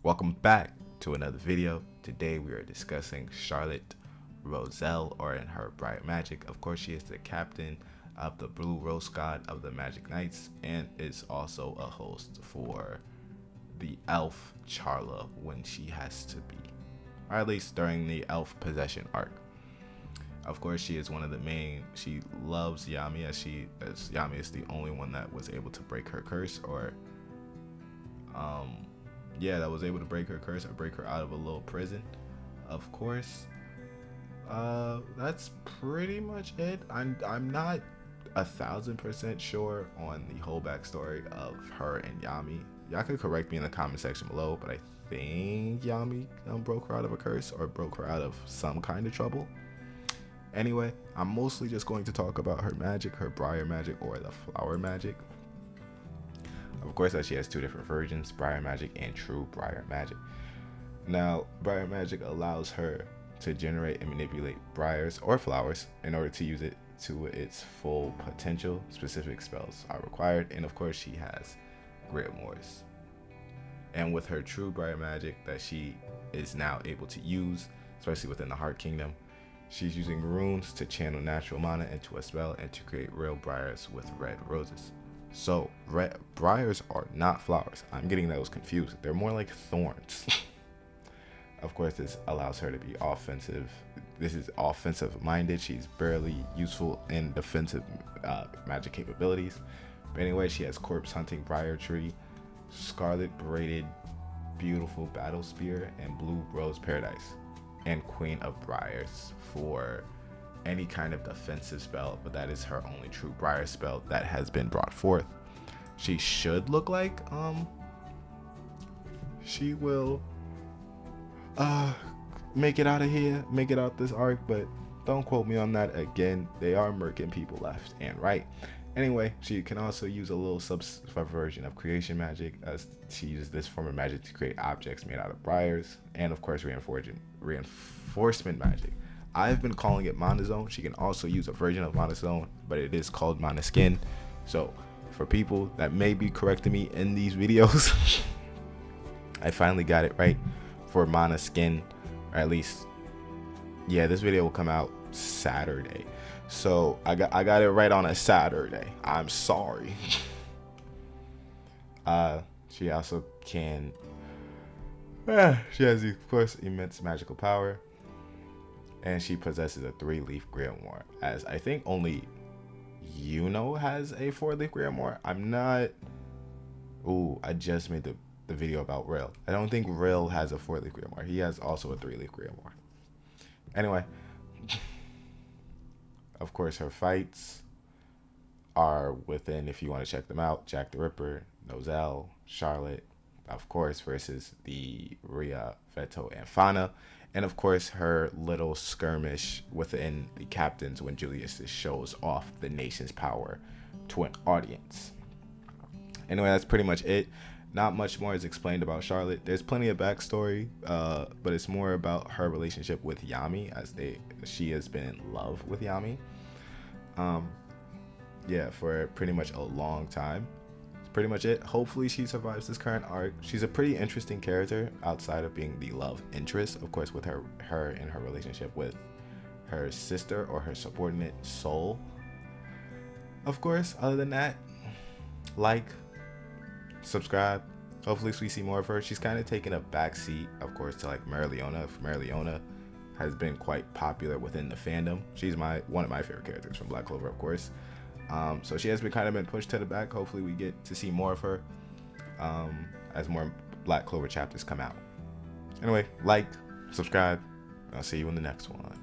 Welcome back to another video. Today we are discussing Charlotte Roselle, or in her Briar Magic. Of course, she is the captain of the Blue Rose God of the Magic Knights and is also a host for the elf Charla when she has to be, or at least during the elf possession arc. Of course, she is one of the main. She loves Yami, as Yami is the only one that was able to break her curse, or that was able to break her curse or break her out of a little prison. Of course, that's pretty much it. I'm not 1000% sure on the whole backstory of her and Yami. Y'all could correct me in the comment section below, but I think Yami broke her out of a curse or broke her out of some kind of trouble. Anyway, I'm mostly just going to talk about her magic, her Briar magic, or the flower magic. Of course, that she has two different versions, Briar magic and true Briar magic. Now, Briar magic allows her to generate and manipulate briars or flowers in order to use it to its full potential. Specific spells are required, and of course she has grimoires. And with her true Briar magic that she is now able to use, especially within the Heart Kingdom, she's using runes to channel natural mana into a spell and to create real briars with red roses. So briars are not flowers. I'm getting those confused. They're more like thorns. Of course, this allows her to be offensive. This is offensive minded. She's barely useful in defensive magic capabilities. But anyway, she has corpse hunting briar tree, scarlet braided beautiful battle spear, and blue rose paradise, and queen of briars for any kind of defensive spell, but that is her only true briar spell that has been brought forth. She should look like she will make it out of here, make it out this arc, but don't quote me on that. Again, they are murking people left and right. Anyway, she can also use a little subversion of creation magic, as she uses this form of magic to create objects made out of briars, and of course reinforcement magic. I've been calling it Mana Zone. She can also use a version of Mana Zone, but it is called Mana Skin. So for people that may be correcting me in these videos, I finally got it right for Mana Skin, or at least, yeah, this video will come out Saturday. So I got it right on a Saturday. I'm sorry. She also can, she has, of course, immense magical power. And she possesses a 3-leaf grimoire, as I think only Yuno has a 4-leaf grimoire. I'm not. Ooh, I just made the video about Rill. I don't think Rill has a 4-leaf grimoire. He has also a 3-leaf grimoire. Anyway, of course, her fights are within, if you want to check them out, Jack the Ripper, Roselle, Charlotte, of course, versus the Rhea, Veto, and Fauna. And of course, her little skirmish within the captains when Julius shows off the nation's power to an audience. Anyway, that's pretty much it. Not much more is explained about Charlotte. There's plenty of backstory, but it's more about her relationship with Yami, as she has been in love with Yami. Yeah, for pretty much a long time. Pretty much it. Hopefully she survives this current arc. She's a pretty interesting character outside of being the love interest, of course, with her in her relationship with her sister or her subordinate Soul. Of course, other than that, like, subscribe. Hopefully we see more of her. She's kind of taken a backseat, of course, to like Merleona. Merleona has been quite popular within the fandom. She's one of my favorite characters from Black Clover, of course. So she has been pushed to the back. Hopefully we get to see more of her as more Black Clover chapters come out. Anyway, like, subscribe, and I'll see you in the next one.